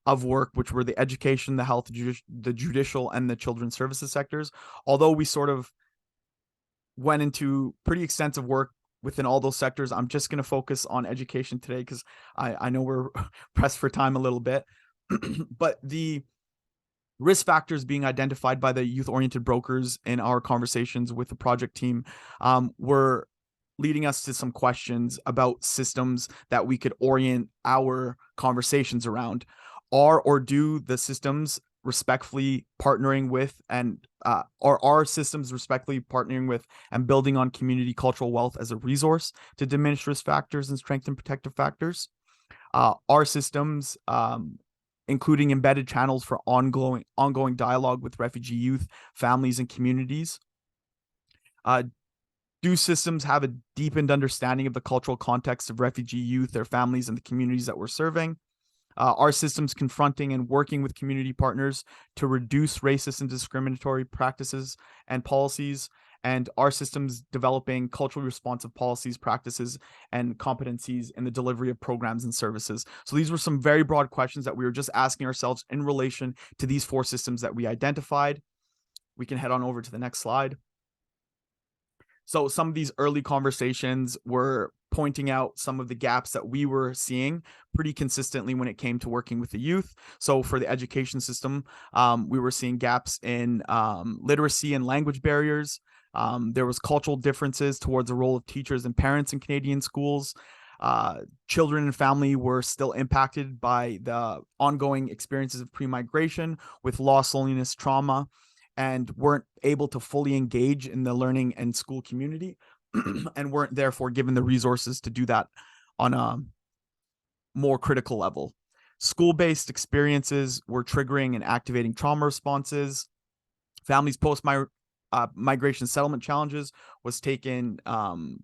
of work, which were the education, the health, the judicial, and the children's services sectors. Although we sort of went into pretty extensive work within all those sectors, I'm just going to focus on education today because I know we're pressed for time a little bit. But the risk factors being identified by the youth-oriented brokers in our conversations with the project team were leading us to some questions about systems that we could orient our conversations around. Are or do the systems respectfully partnering with and are our systems respectfully partnering with and building on community cultural wealth as a resource to diminish risk factors and strengthen protective factors? Our systems, including embedded channels for ongoing dialogue with refugee youth, families, and communities. Do systems have a deepened understanding of the cultural context of refugee youth, their families, and the communities that we're serving? Are systems confronting and working with community partners to reduce racist and discriminatory practices and policies? And are systems developing culturally responsive policies, practices, and competencies in the delivery of programs and services? So these were some very broad questions that we were just asking ourselves in relation to these 4 systems that we identified. We can head on over to the next slide. So some of these early conversations were pointing out some of the gaps that we were seeing pretty consistently when it came to working with the youth. So for the education system, we were seeing gaps in literacy and language barriers. There was cultural differences towards the role of teachers and parents in Canadian schools. Children and family were still impacted by the ongoing experiences of pre-migration with loss, loneliness, trauma, and weren't able to fully engage in the learning and school community and weren't therefore given the resources to do that on a more critical level. School-based experiences were triggering and activating trauma responses. Families post-migration settlement challenges was taken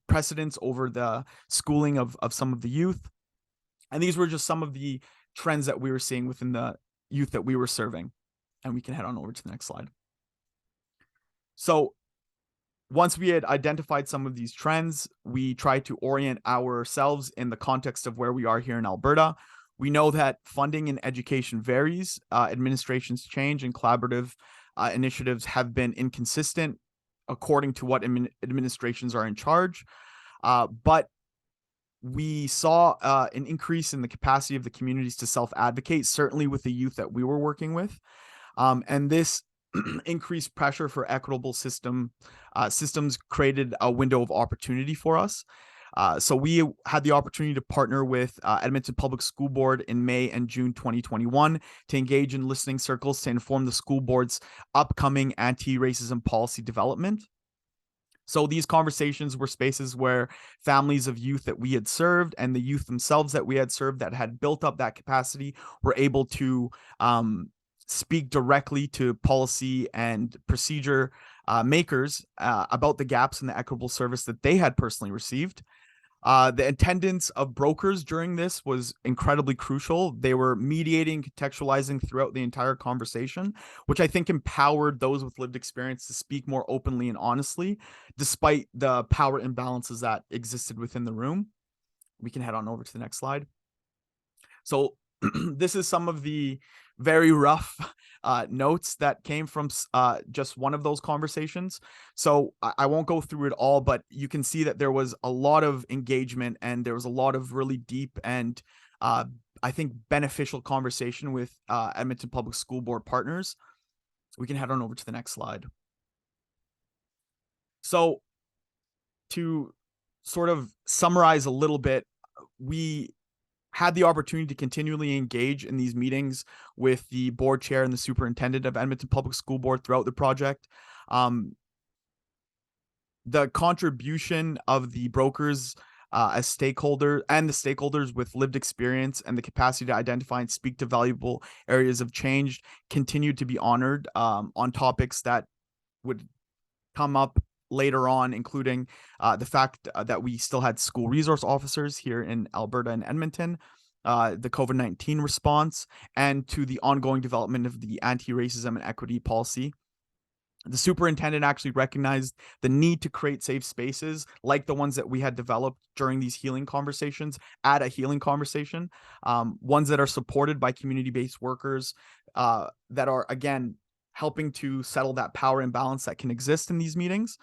precedence over the schooling of some of the youth. And these were just some of the trends that we were seeing within the youth that we were serving. And we can head on over to the next slide. So once we had identified some of these trends, we tried to orient ourselves in the context of where we are here in Alberta. We know that funding in education varies, administrations change, and collaborative initiatives have been inconsistent according to what administrations are in charge. But we saw an increase in the capacity of the communities to self-advocate, certainly with the youth that we were working with. And this increased pressure for equitable systems created a window of opportunity for us. So we had the opportunity to partner with Edmonton Public School Board in May and June 2021 to engage in listening circles to inform the school board's upcoming anti-racism policy development. So these conversations were spaces where families of youth that we had served and the youth themselves that we had served that had built up that capacity were able to speak directly to policy and procedure makers about the gaps in the equitable service that they had personally received. The attendance of brokers during this was incredibly crucial. They were mediating, contextualizing throughout the entire conversation, which I think empowered those with lived experience to speak more openly and honestly, despite the power imbalances that existed within the room. We can head on over to the next slide. So this is some of the very rough notes that came from just one of those conversations. So I won't go through it all, but you can see that there was a lot of engagement and there was a lot of really deep and I think beneficial conversation with Edmonton Public School Board partners. We can head on over to the next slide. So to sort of summarize a little bit, we had the opportunity to continually engage in these meetings with the board chair and the superintendent of Edmonton Public School Board throughout the project. The contribution of the brokers as stakeholders and the stakeholders with lived experience and the capacity to identify and speak to valuable areas of change continued to be honored on topics that would come up later on, including the fact that we still had school resource officers here in Alberta and Edmonton, the COVID-19 response, and to the ongoing development of the anti-racism and equity policy. The superintendent actually recognized the need to create safe spaces like the ones that we had developed during these healing conversations at a healing conversation, ones that are supported by community-based workers that are, again, helping to settle that power imbalance that can exist in these meetings.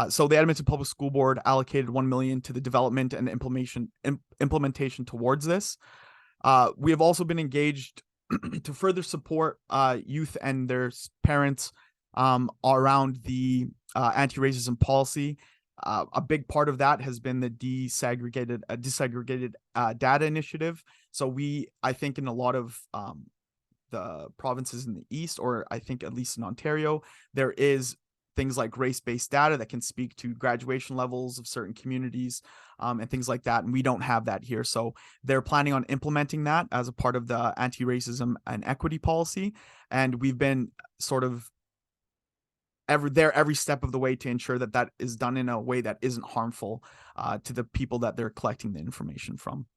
So the Edmonton Public School Board allocated $1 million to the development and implementation towards this. We have also been engaged to further support youth and their parents around the anti-racism policy. A big part of that has been the disaggregated data initiative. So I think in a lot of the provinces in the East, or I think at least in Ontario, there is things like race-based data that can speak to graduation levels of certain communities and things like that. And we don't have that here. So they're planning on implementing that as a part of the anti-racism and equity policy. And we've been sort of every step of the way to ensure that that is done in a way that isn't harmful to the people that they're collecting the information from.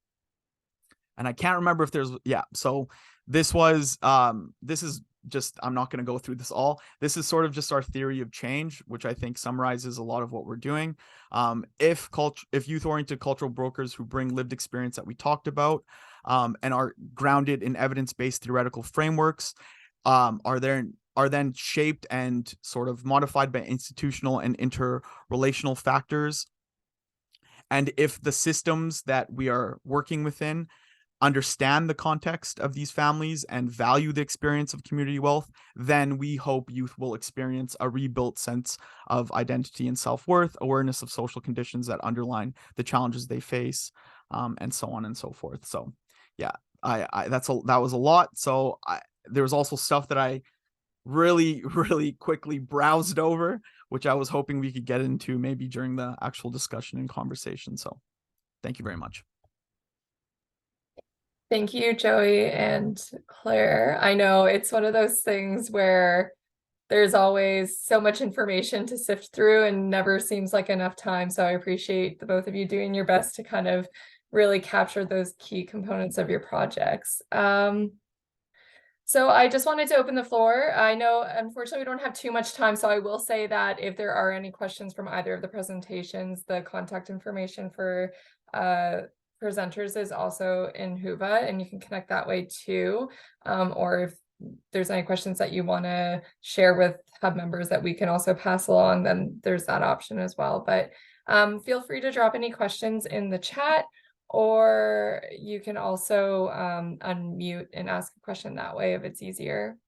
And I can't remember if there's, so this is just, I'm not going to go through this all. This is sort of just our theory of change, which I think summarizes a lot of what we're doing. If youth-oriented cultural brokers who bring lived experience that we talked about and are grounded in evidence-based theoretical frameworks are then shaped and sort of modified by institutional and interrelational factors. And if the systems that we are working within understand the context of these families and value the experience of community wealth, then we hope youth will experience a rebuilt sense of identity and self-worth, awareness of social conditions that underline the challenges they face, and so on and so forth. So yeah, that was a lot. So there was also stuff that I really, really quickly browsed over, which I was hoping we could get into maybe during the actual discussion and conversation. So thank you very much. Thank you, Joey and Claire. I know it's one of those things where there's always so much information to sift through and never seems like enough time. So I appreciate the both of you doing your best to kind of really capture those key components of your projects. So I just wanted to open the floor. I know, unfortunately, we don't have too much time, so I will say that if there are any questions from either of the presentations, the contact information for presenters is also in Whova, and you can connect that way too. Or if there's any questions that you want to share with hub members that we can also pass along, then there's that option as well. But feel free to drop any questions in the chat, or you can also unmute and ask a question that way if it's easier.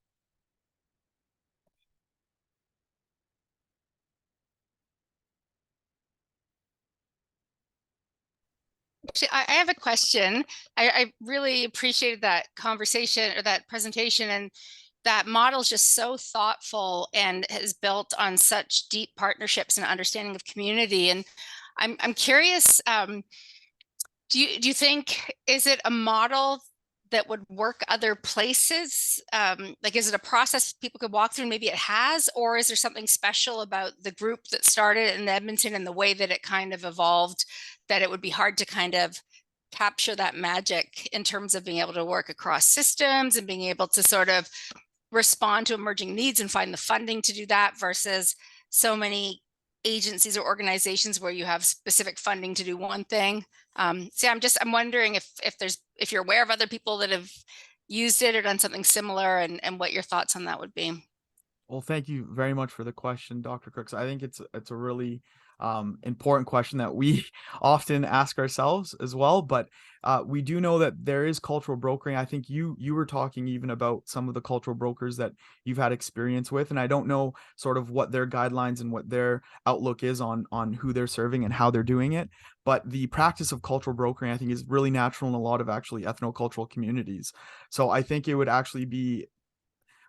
Actually, I have a question. I really appreciated that conversation or that presentation, and that model is just so thoughtful and has built on such deep partnerships and understanding of community. And I'm curious, do you think, is it a model that would work other places? Like, is it a process people could walk through and maybe it has, or is there something special about the group that started in Edmonton and the way that it kind of evolved, that it would be hard to kind of capture that magic in terms of being able to work across systems and being able to sort of respond to emerging needs and find the funding to do that, versus so many agencies or organizations where you have specific funding to do one thing? So I'm wondering if you're aware of other people that have used it or done something similar, and what your thoughts on that would be. Well, thank you very much for the question, Dr. Crooks. I think it's a really important question that we often ask ourselves as well. But we do know that there is cultural brokering. I think you were talking even about some of the cultural brokers that you've had experience with, and I don't know sort of what their guidelines and what their outlook is on who they're serving and how they're doing it. But the practice of cultural brokering, I think, is really natural in a lot of actually ethnocultural communities. So I think it would actually be,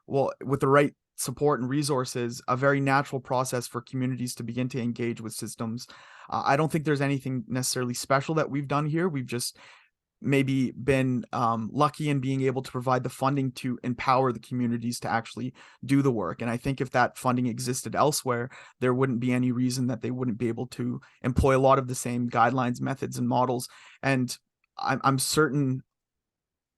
well, with the right support and resources, a very natural process for communities to begin to engage with systems. I don't think there's anything necessarily special that we've done here. We've just maybe been lucky in being able to provide the funding to empower the communities to actually do the work. And I think if that funding existed elsewhere, there wouldn't be any reason that they wouldn't be able to employ a lot of the same guidelines, methods, and models. And I'm certain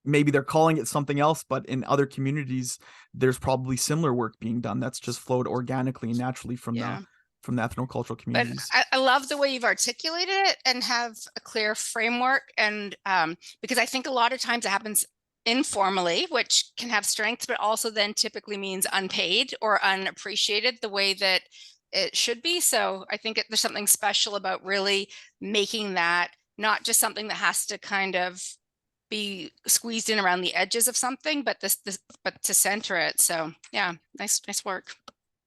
maybe they're calling it something else, but in other communities, there's probably similar work being done that's just flowed organically and naturally from Yeah. the ethnocultural But communities. I love the way you've articulated it and have a clear framework. And because I think a lot of times it happens informally, which can have strengths, but also then typically means unpaid or unappreciated the way that it should be. So I think there's something special about really making that not just something that has to kind of be squeezed in around the edges of something, but but to center it. So yeah, nice work.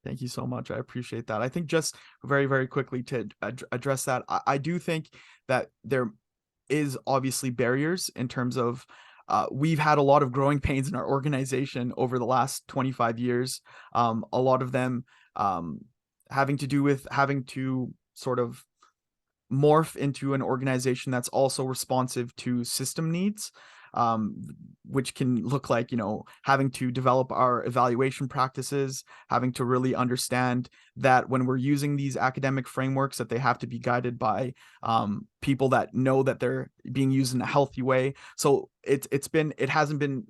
Thank you so much. I appreciate that. I think just very, very quickly to address that, I do think that there is obviously barriers in terms of we've had a lot of growing pains in our organization over the last 25 years. A lot of them having to do with having to sort of morph into an organization that's also responsive to system needs, which can look like, having to develop our evaluation practices, having to really understand that when we're using these academic frameworks, that they have to be guided by people that know that they're being used in a healthy way. So it hasn't been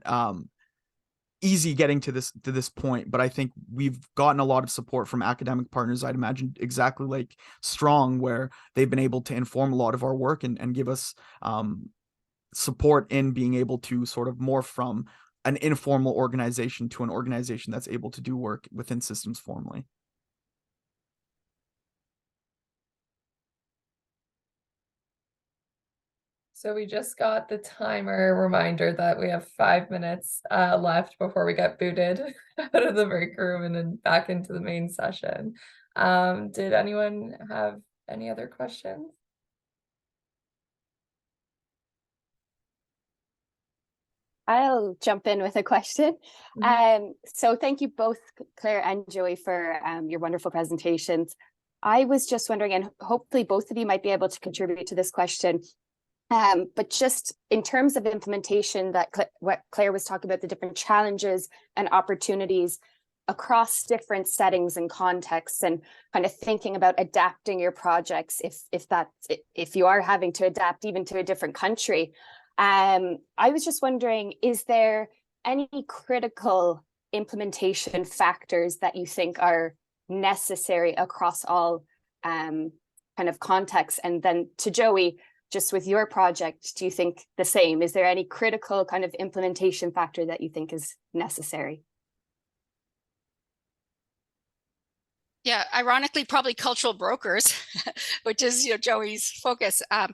easy getting to this point, but I think we've gotten a lot of support from academic partners, I'd imagine exactly like Strong, where they've been able to inform a lot of our work and give us support in being able to sort of morph from an informal organization to an organization that's able to do work within systems formally. So we just got the timer reminder that we have 5 minutes left before we get booted out of the break room and then back into the main session. Did anyone have any other questions? I'll jump in with a question. So thank you both, Claire and Joey, for your wonderful presentations. I was just wondering, and hopefully both of you might be able to contribute to this question, but just in terms of implementation, that what Claire was talking about, the different challenges and opportunities across different settings and contexts, and kind of thinking about adapting your projects if you are having to adapt even to a different country. I was just wondering, is there any critical implementation factors that you think are necessary across all kind of contexts? And then to Joey, just with your project, do you think the same? Is there any critical kind of implementation factor that you think is necessary? Yeah, ironically, probably cultural brokers, which is Joey's focus. I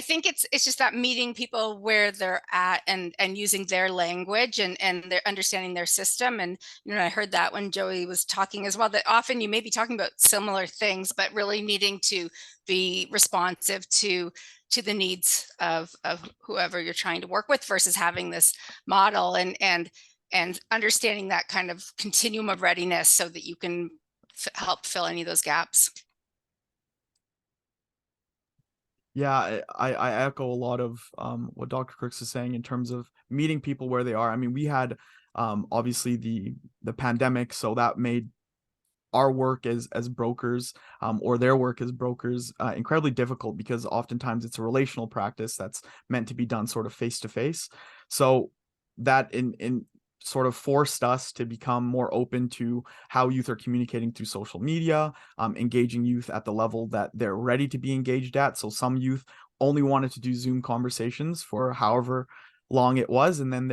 think it's just that meeting people where they're at and using their language and they're understanding their system. And I heard that when Joey was talking as well, that often you may be talking about similar things, but really needing to be responsive to the needs of whoever you're trying to work with versus having this model and understanding that kind of continuum of readiness so that you can help fill any of those gaps. Yeah, I echo a lot of what Dr. Crooks is saying in terms of meeting people where they are. I mean, we had obviously the pandemic, so that made our work as brokers or their work as brokers incredibly difficult, because oftentimes it's a relational practice that's meant to be done sort of face to face. So that in sort of forced us to become more open to how youth are communicating through social media, engaging youth at the level that they're ready to be engaged at. So some youth only wanted to do Zoom conversations for however long it was. And then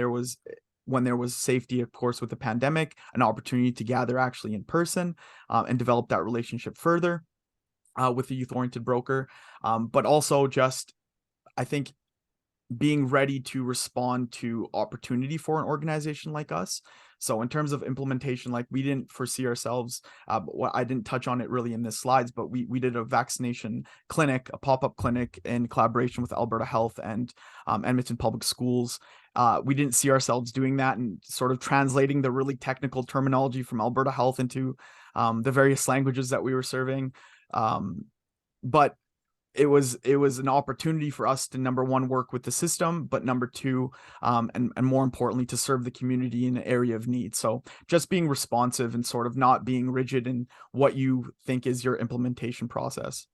when there was safety, of course, with the pandemic, an opportunity to gather actually in person and develop that relationship further with the youth-oriented broker. But also just, I think, being ready to respond to opportunity for an organization like us. So in terms of implementation, like we didn't foresee ourselves, I didn't touch on it really in this slides, but we did a vaccination clinic, a pop-up clinic in collaboration with Alberta Health and Edmonton Public Schools. We didn't see ourselves doing that and sort of translating the really technical terminology from Alberta Health into the various languages that we were serving. But it was an opportunity for us to, number one, work with the system, but number two, and more importantly, to serve the community in an area of need. So just being responsive and sort of not being rigid in what you think is your implementation process.